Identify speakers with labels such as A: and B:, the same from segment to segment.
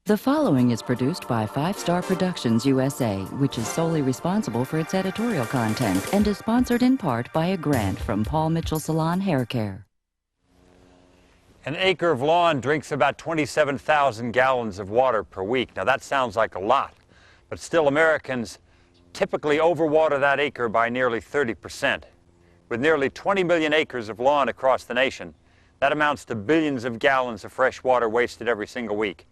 A: The following is produced by 5 Star Productions USA, which is solely responsible for its editorial content and is sponsored in part by a grant from Paul Mitchell Salon Hair Care.
B: An acre of lawn drinks about 27,000 gallons of water per week. Now that sounds like a lot, but still Americans typically overwater that acre by nearly 30%. With nearly 20 million acres of lawn across the nation, that amounts to billions of gallons of fresh water wasted every single week.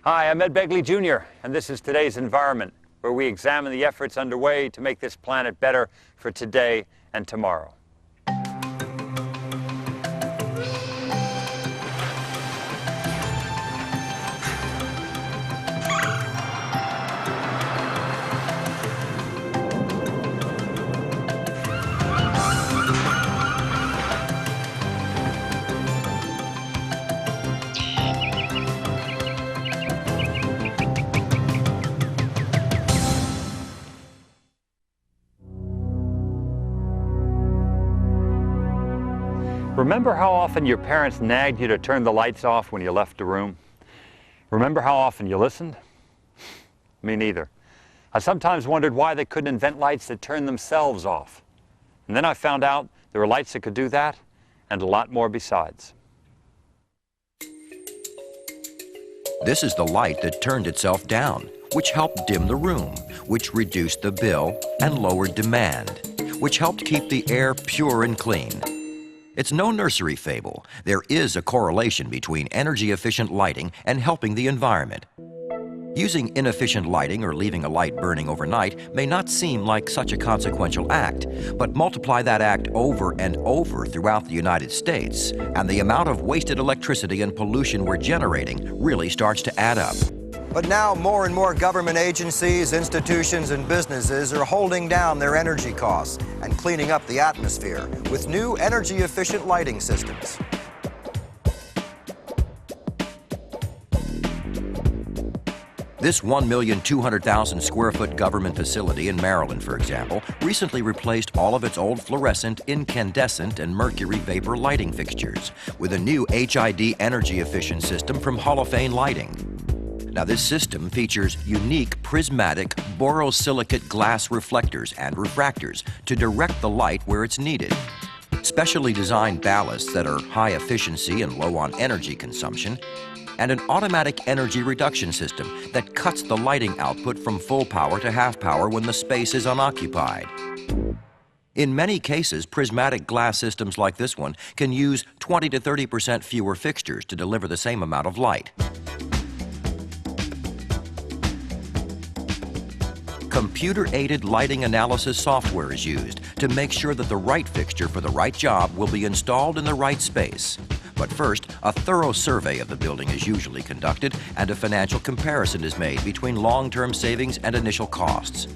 B: Hi, I'm Ed Begley Jr., and this is Today's Environment, where we examine the efforts underway to make this planet better for today and tomorrow. Remember how often your parents nagged you to turn the lights off when you left the room? Remember how often you listened? Me neither. I sometimes wondered why they couldn't invent lights that turned themselves off. And then I found out there were lights that could do that, and a lot more besides.
C: This is the light that turned itself down, which helped dim the room, which reduced the bill and lowered demand, which helped keep the air pure and clean. It's no nursery fable. There is a correlation between energy-efficient lighting and helping the environment. Using inefficient lighting or leaving a light burning overnight may not seem like such a consequential act, but multiply that act over and over throughout the United States, and the amount of wasted electricity and pollution we're generating really starts to add up.
D: But now more and more government agencies, institutions, and businesses are holding down their energy costs and cleaning up the atmosphere with new energy-efficient lighting systems.
C: This 1,200,000 square foot government facility in Maryland, for example, recently replaced all of its old fluorescent, incandescent, and mercury vapor lighting fixtures with a new HID energy-efficient system from Holophane Lighting. Now, this system features unique prismatic borosilicate glass reflectors and refractors to direct the light where it's needed. Specially designed ballasts that are high efficiency and low on energy consumption, and an automatic energy reduction system that cuts the lighting output from full power to half power when the space is unoccupied. In many cases, prismatic glass systems like this one can use 20 to 30% fewer fixtures to deliver the same amount of light. Computer-aided lighting analysis software is used to make sure that the right fixture for the right job will be installed in the right space. But first, a thorough survey of the building is usually conducted, and a financial comparison is made between long-term savings and initial costs.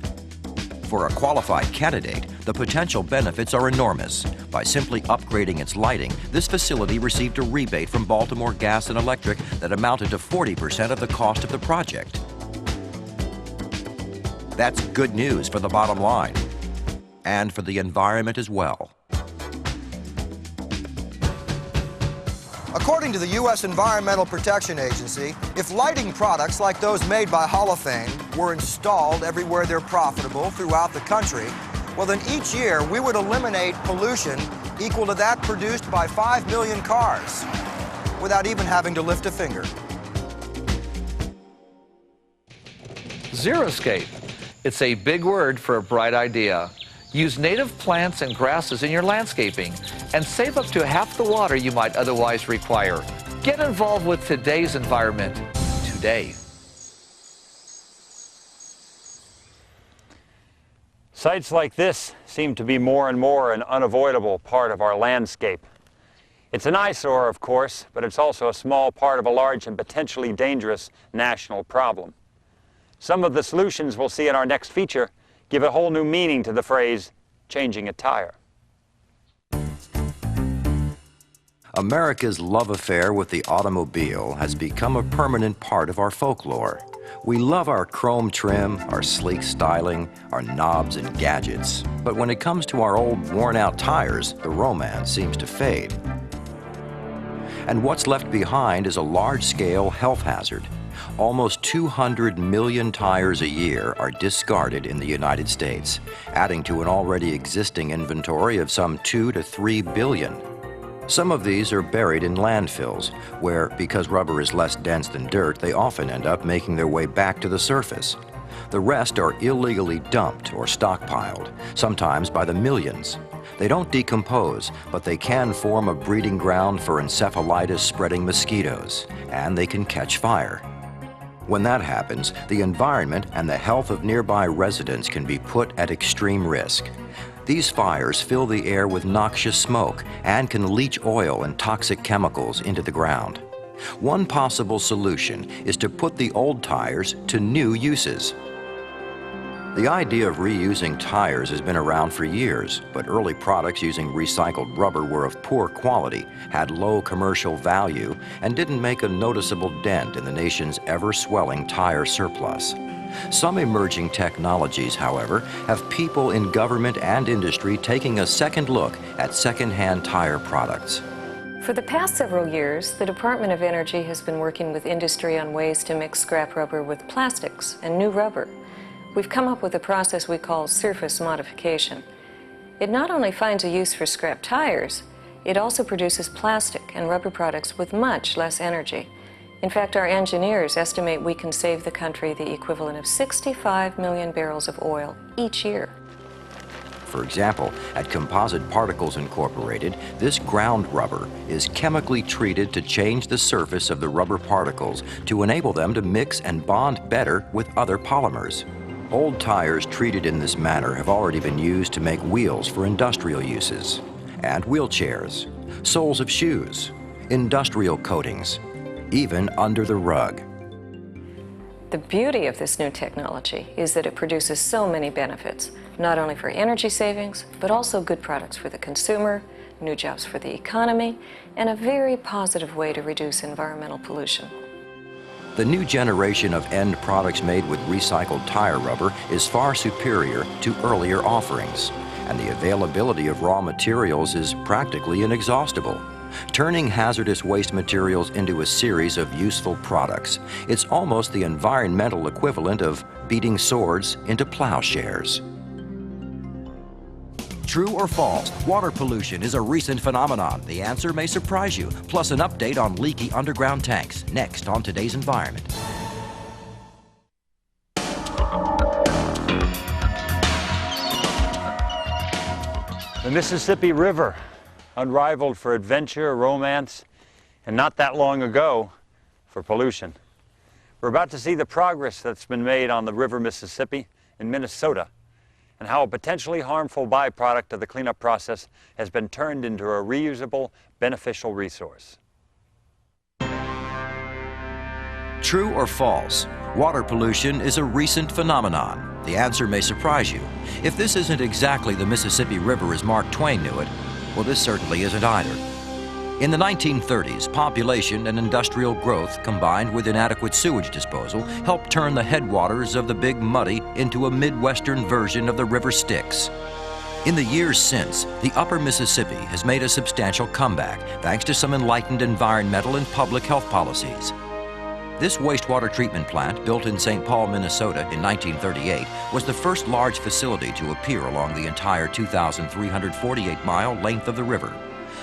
C: For a qualified candidate, the potential benefits are enormous. By simply upgrading its lighting, this facility received a rebate from Baltimore Gas and Electric that amounted to 40% of the cost of the project. That's good news for the bottom line, and for the environment as well.
D: According to the U.S. Environmental Protection Agency, if lighting products like those made by Holophane were installed everywhere they're profitable throughout the country, well then each year we would eliminate pollution equal to that produced by 5 million cars without even having to lift a finger.
E: Xeriscape. It's a big word for a bright idea. Use native plants and grasses in your landscaping and save up to half the water you might otherwise require. Get involved with today's environment today.
B: Sites like this seem to be more and more an unavoidable part of our landscape. It's an eyesore, of course, but it's also a small part of a large and potentially dangerous national problem. Some of the solutions we'll see in our next feature give a whole new meaning to the phrase, changing a tire.
C: America's love affair with the automobile has become a permanent part of our folklore. We love our chrome trim, our sleek styling, our knobs and gadgets. But when it comes to our old worn-out tires, the romance seems to fade. And what's left behind is a large-scale health hazard. Almost 200 million tires a year are discarded in the United States, adding to an already existing inventory of some 2 to 3 billion. Some of these are buried in landfills, where, because rubber is less dense than dirt, they often end up making their way back to the surface. The rest are illegally dumped or stockpiled, sometimes by the millions. They don't decompose, but they can form a breeding ground for encephalitis-spreading mosquitoes, and they can catch fire. When that happens, the environment and the health of nearby residents can be put at extreme risk. These fires fill the air with noxious smoke and can leach oil and toxic chemicals into the ground. One possible solution is to put the old tires to new uses. The idea of reusing tires has been around for years, but early products using recycled rubber were of poor quality, had low commercial value, and didn't make a noticeable dent in the nation's ever-swelling tire surplus. Some emerging technologies, however, have people in government and industry taking a second look at second-hand tire products.
F: For the past several years, the Department of Energy has been working with industry on ways to mix scrap rubber with plastics and new rubber. We've come up with a process we call surface modification. It not only finds a use for scrap tires, it also produces plastic and rubber products with much less energy. In fact, our engineers estimate we can save the country the equivalent of 65 million barrels of oil each year.
C: For example, at Composite Particles Incorporated, this ground rubber is chemically treated to change the surface of the rubber particles to enable them to mix and bond better with other polymers. Old tires treated in this manner have already been used to make wheels for industrial uses, and wheelchairs, soles of shoes, industrial coatings, even under the rug.
F: The beauty of this new technology is that it produces so many benefits, not only for energy savings, but also good products for the consumer, new jobs for the economy, and a very positive way to reduce environmental pollution.
C: The new generation of end products made with recycled tire rubber is far superior to earlier offerings, and the availability of raw materials is practically inexhaustible. Turning hazardous waste materials into a series of useful products, it's almost the environmental equivalent of beating swords into plowshares. True or false, water pollution is a recent phenomenon. The answer may surprise you, plus an update on leaky underground tanks, next on Today's Environment.
B: The Mississippi River, unrivaled for adventure, romance, and not that long ago, for pollution. We're about to see the progress that's been made on the River Mississippi in Minnesota, and how a potentially harmful byproduct of the cleanup process has been turned into a reusable, beneficial resource.
C: True or false, water pollution is a recent phenomenon. The answer may surprise you. If this isn't exactly the Mississippi River as Mark Twain knew it, well, this certainly isn't either. In the 1930s, population and industrial growth combined with inadequate sewage disposal helped turn the headwaters of the Big Muddy into a Midwestern version of the River Styx. In the years since, the upper Mississippi has made a substantial comeback thanks to some enlightened environmental and public health policies. This wastewater treatment plant, built in St. Paul, Minnesota in 1938, was the first large facility to appear along the entire 2,348-mile length of the river.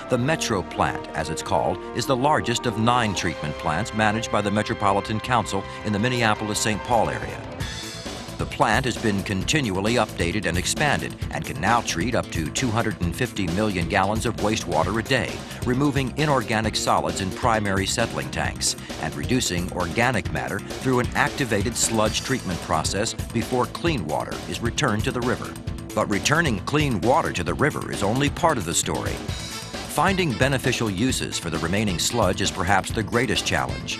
C: The Metro Plant, as it's called, is the largest of 9 treatment plants managed by the Metropolitan Council in the Minneapolis-St. Paul area. The plant has been continually updated and expanded and can now treat up to 250 million gallons of wastewater a day, removing inorganic solids in primary settling tanks and reducing organic matter through an activated sludge treatment process before clean water is returned to the river. But returning clean water to the river is only part of the story. Finding beneficial uses for the remaining sludge is perhaps the greatest challenge.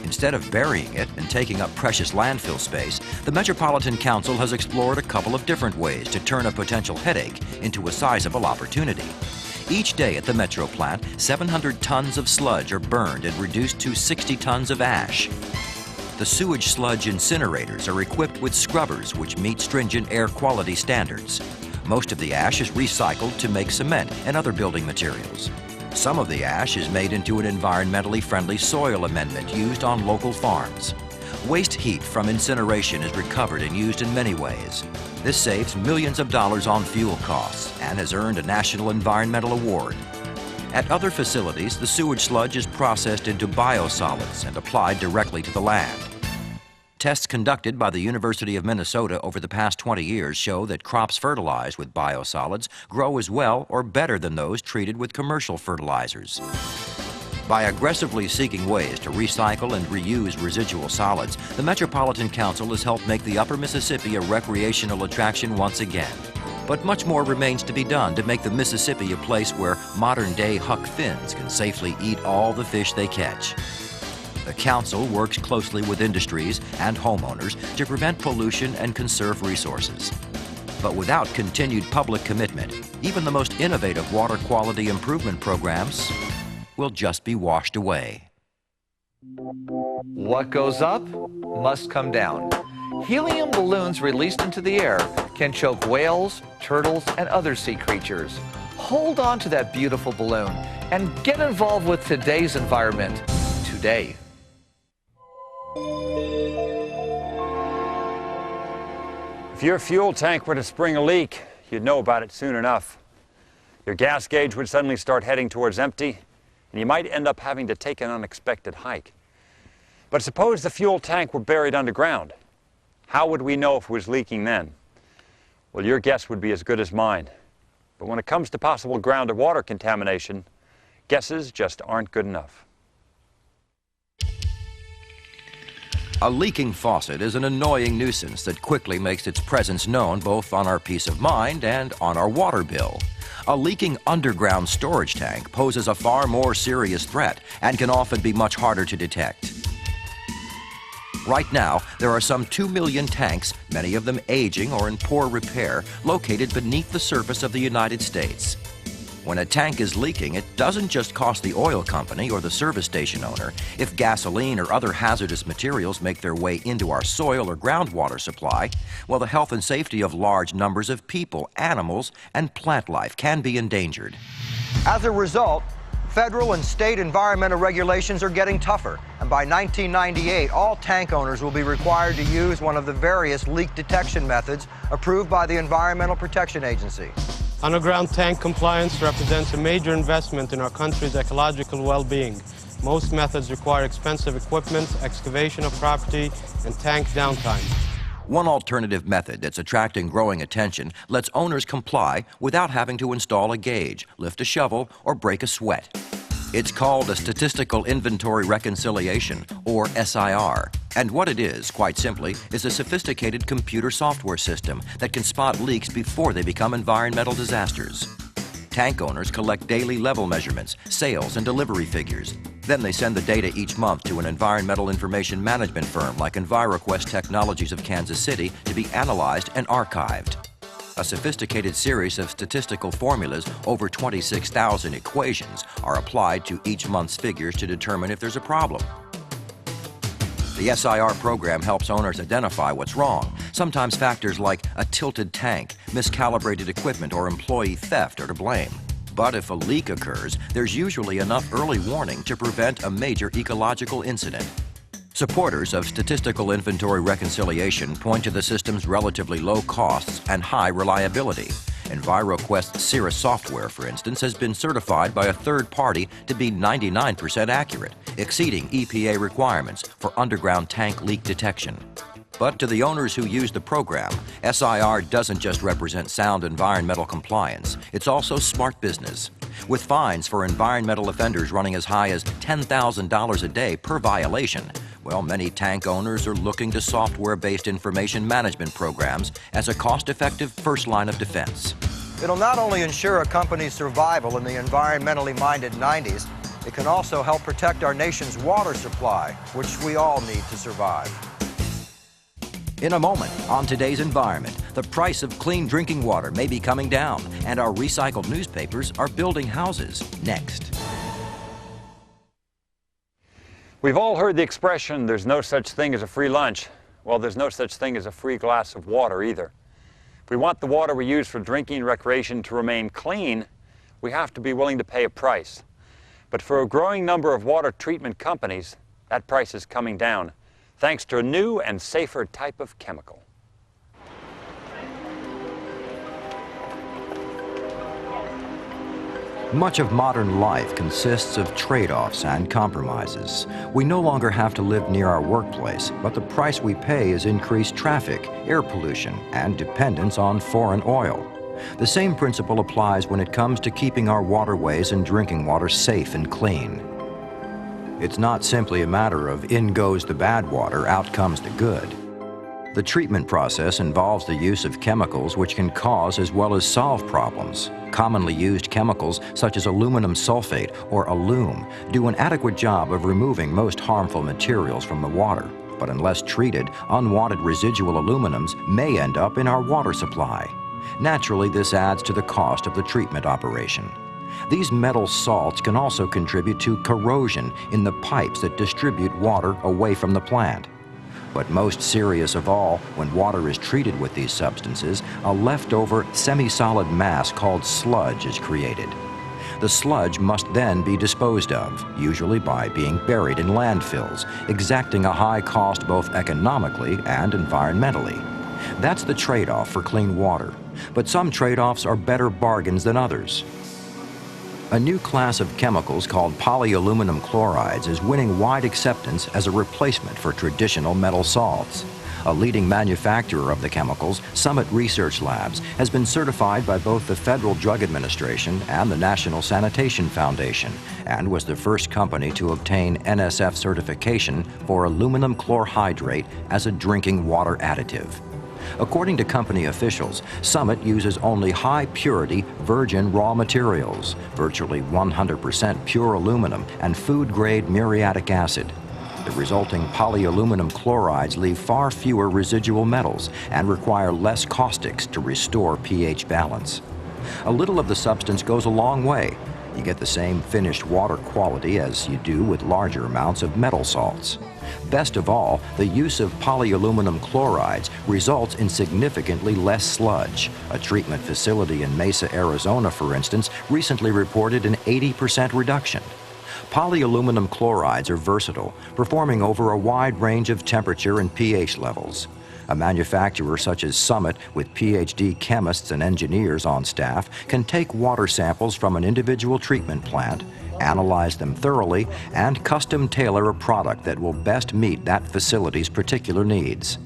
C: Instead of burying it and taking up precious landfill space, the Metropolitan Council has explored a couple of different ways to turn a potential headache into a sizable opportunity. Each day at the Metro plant, 700 tons of sludge are burned and reduced to 60 tons of ash. The sewage sludge incinerators are equipped with scrubbers which meet stringent air quality standards. Most of the ash is recycled to make cement and other building materials. Some of the ash is made into an environmentally friendly soil amendment used on local farms. Waste heat from incineration is recovered and used in many ways. This saves millions of dollars on fuel costs and has earned a National Environmental Award. At other facilities, the sewage sludge is processed into biosolids and applied directly to the land. Tests conducted by the University of Minnesota over the past 20 years show that crops fertilized with biosolids grow as well or better than those treated with commercial fertilizers. By aggressively seeking ways to recycle and reuse residual solids, the Metropolitan Council has helped make the Upper Mississippi a recreational attraction once again. But much more remains to be done to make the Mississippi a place where modern-day Huck Finns can safely eat all the fish they catch. The Council works closely with industries and homeowners to prevent pollution and conserve resources. But without continued public commitment, even the most innovative water quality improvement programs will just be washed away.
E: What goes up must come down. Helium balloons released into the air can choke whales, turtles, and other sea creatures. Hold on to that beautiful balloon and get involved with today's environment today.
B: If your fuel tank were to spring a leak, you'd know about it soon enough. Your gas gauge would suddenly start heading towards empty, and you might end up having to take an unexpected hike. But suppose the fuel tank were buried underground. How would we know if it was leaking then? Well, your guess would be as good as mine. But when it comes to possible groundwater contamination, guesses just aren't good enough.
C: A leaking faucet is an annoying nuisance that quickly makes its presence known both on our peace of mind and on our water bill. A leaking underground storage tank poses a far more serious threat and can often be much harder to detect. Right now, there are some 2 million tanks, many of them aging or in poor repair, located beneath the surface of the United States. When a tank is leaking, it doesn't just cost the oil company or the service station owner. If gasoline or other hazardous materials make their way into our soil or groundwater supply, well, the health and safety of large numbers of people, animals, and plant life can be endangered.
D: As a result, federal and state environmental regulations are getting tougher, and by 1998, all tank owners will be required to use one of the various leak detection methods approved by the Environmental Protection Agency.
G: Underground tank compliance represents a major investment in our country's ecological well-being. Most methods require expensive equipment, excavation of property, and tank downtime.
C: One alternative method that's attracting growing attention lets owners comply without having to install a gauge, lift a shovel, or break a sweat. It's called a Statistical Inventory Reconciliation, or SIR. And what it is, quite simply, is a sophisticated computer software system that can spot leaks before they become environmental disasters. Tank owners collect daily level measurements, sales, and delivery figures. Then they send the data each month to an environmental information management firm like EnviroQuest Technologies of Kansas City to be analyzed and archived. A sophisticated series of statistical formulas, over 26,000 equations, are applied to each month's figures to determine if there's a problem. The SIR program helps owners identify what's wrong. Sometimes factors like a tilted tank, miscalibrated equipment, or employee theft are to blame. But if a leak occurs, there's usually enough early warning to prevent a major ecological incident. Supporters of statistical inventory reconciliation point to the system's relatively low costs and high reliability. EnviroQuest Cirrus software, for instance, has been certified by a third party to be 99% accurate, exceeding EPA requirements for underground tank leak detection. But to the owners who use the program, SIR doesn't just represent sound environmental compliance, it's also smart business. With fines for environmental offenders running as high as $10,000 a day per violation, well, many tank owners are looking to software-based information management programs as a cost-effective first line of defense.
D: It'll not only ensure a company's survival in the environmentally minded 90s, it can also help protect our nation's water supply, which we all need to survive.
C: In a moment, on Today's Environment, the price of clean drinking water may be coming down, and our recycled newspapers are building houses. Next.
B: We've all heard the expression, there's no such thing as a free lunch. Well, there's no such thing as a free glass of water either. If we want the water we use for drinking and recreation to remain clean, we have to be willing to pay a price. But for a growing number of water treatment companies, that price is coming down. thanks to a new and safer type of chemical.
C: Much of modern life consists of trade-offs and compromises. We no longer have to live near our workplace, but the price we pay is increased traffic, air pollution, and dependence on foreign oil. The same principle applies when it comes to keeping our waterways and drinking water safe and clean. It's not simply a matter of in goes the bad water, out comes the good. The treatment process involves the use of chemicals which can cause as well as solve problems. Commonly used chemicals such as aluminum sulfate or alum do an adequate job of removing most harmful materials from the water. But unless treated, unwanted residual aluminums may end up in our water supply. Naturally, this adds to the cost of the treatment operation. These metal salts can also contribute to corrosion in the pipes that distribute water away from the plant. But most serious of all, when water is treated with these substances, a leftover semi-solid mass called sludge is created. The sludge must then be disposed of, usually by being buried in landfills, exacting a high cost both economically and environmentally. That's the trade-off for clean water. But some trade-offs are better bargains than others. A new class of chemicals called polyaluminum chlorides is winning wide acceptance as a replacement for traditional metal salts. A leading manufacturer of the chemicals, Summit Research Labs, has been certified by both the Federal Drug Administration and the National Sanitation Foundation, and was the first company to obtain NSF certification for aluminum chlorhydrate as a drinking water additive. According to company officials, Summit uses only high-purity virgin raw materials, virtually 100% pure aluminum and food-grade muriatic acid. The resulting polyaluminum chlorides leave far fewer residual metals and require less caustics to restore pH balance. A little of the substance goes a long way. You get the same finished water quality as you do with larger amounts of metal salts. Best of all, the use of polyaluminum chlorides results in significantly less sludge. A treatment facility in Mesa, Arizona, for instance, recently reported an 80% reduction. Polyaluminum chlorides are versatile, performing over a wide range of temperature and pH levels. A manufacturer such as Summit, with PhD chemists and engineers on staff, can take water samples from an individual treatment plant, analyze them thoroughly, and custom tailor a product that will best meet that facility's particular needs.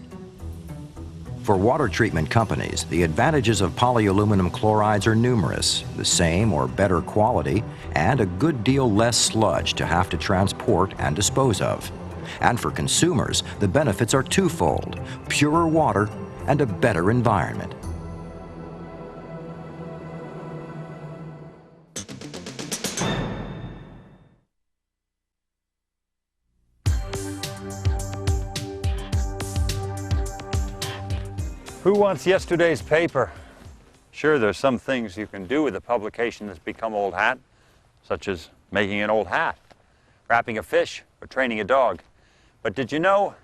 C: For water treatment companies, the advantages of polyaluminum chlorides are numerous: the same or better quality, and a good deal less sludge to have to transport and dispose of. And for consumers, the benefits are twofold: purer water and a better environment.
B: Who wants yesterday's paper? Sure, there's some things you can do with a publication that's become old hat, such as making an old hat, wrapping a fish, or training a dog. But did you know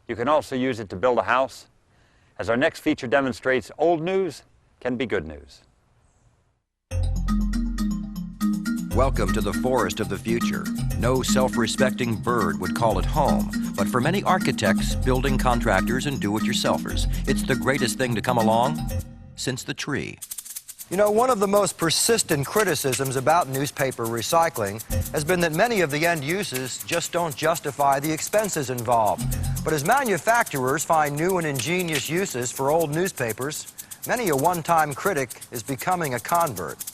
B: you can also use it to build a house? As our next feature demonstrates, old news can be good news.
C: Welcome to the forest of the future. No self-respecting bird would call it home, but for many architects, building contractors, and do-it-yourselfers, it's the greatest thing to come along since the tree.
D: You know, one of the most persistent criticisms about newspaper recycling has been that many of the end uses just don't justify the expenses involved. But as manufacturers find new and ingenious uses for old newspapers, many a one-time critic is becoming a convert.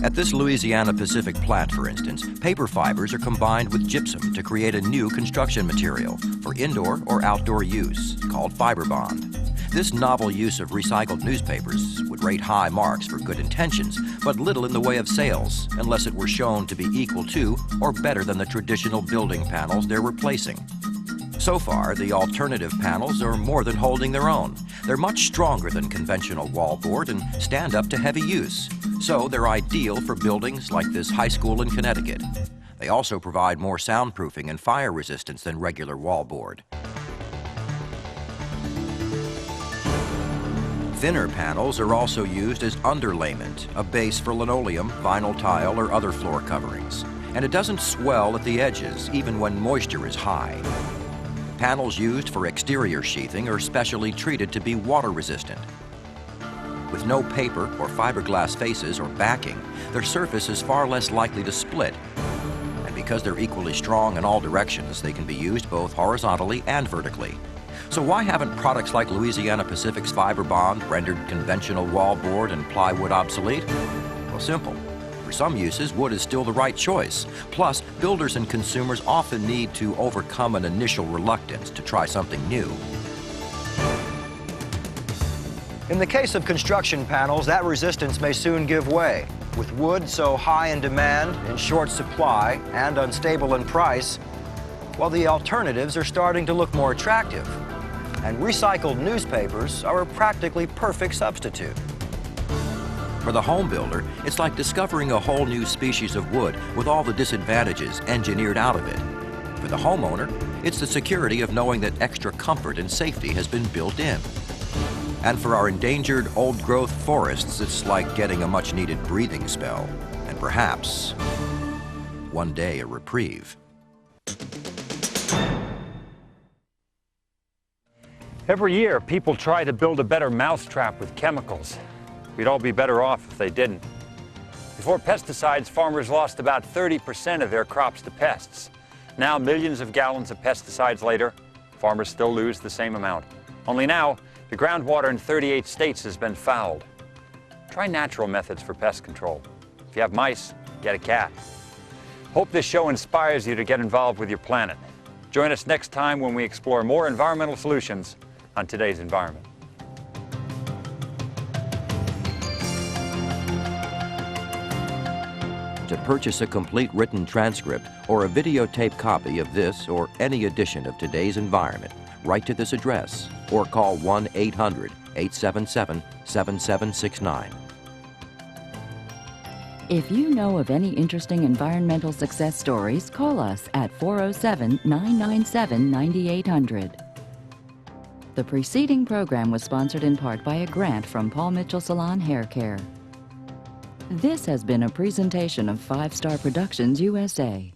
C: At this Louisiana Pacific plant, for instance, paper fibers are combined with gypsum to create a new construction material for indoor or outdoor use called FiberBond. This novel use of recycled newspapers would rate high marks for good intentions, but little in the way of sales, unless it were shown to be equal to or better than the traditional building panels they're replacing. So far, the alternative panels are more than holding their own. They're much stronger than conventional wallboard and stand up to heavy use. So they're ideal for buildings like this high school in Connecticut. They also provide more soundproofing and fire resistance than regular wallboard. Thinner panels are also used as underlayment, a base for linoleum, vinyl tile, or other floor coverings. And it doesn't swell at the edges, even when moisture is high. Panels used for exterior sheathing are specially treated to be water resistant. With no paper or fiberglass faces or backing, their surface is far less likely to split. And because they're equally strong in all directions, they can be used both horizontally and vertically. So why haven't products like Louisiana Pacific's fiber bond rendered conventional wallboard and plywood obsolete? Well, simple. For some uses, wood is still the right choice. Plus, builders and consumers often need to overcome an initial reluctance to try something new.
D: In the case of construction panels, that resistance may soon give way. With wood so high in demand, in short supply, and unstable in price, well, the alternatives are starting to look more attractive. And recycled newspapers are a practically perfect substitute.
C: For the home builder, it's like discovering a whole new species of wood with all the disadvantages engineered out of it. For the homeowner, it's the security of knowing that extra comfort and safety has been built in. And for our endangered old-growth forests, it's like getting a much-needed breathing spell, and perhaps, one day, a reprieve.
B: Every year, people try to build a better mousetrap with chemicals. We'd all be better off if they didn't. Before pesticides, farmers lost about 30% of their crops to pests. Now, millions of gallons of pesticides later, farmers still lose the same amount. Only now, the groundwater in 38 states has been fouled. Try natural methods for pest control. If you have mice, get a cat. Hope this show inspires you to get involved with your planet. Join us next time when we explore more environmental solutions on Today's Environment.
C: To purchase a complete written transcript or a videotape copy of this or any edition of Today's Environment, write to this address or call 1-800-877-7769.
A: If you know of any interesting environmental success stories, call us at 407-997-9800. The preceding program was sponsored in part by a grant from Paul Mitchell Salon Hair Care. This has been a presentation of 5 Star Productions USA.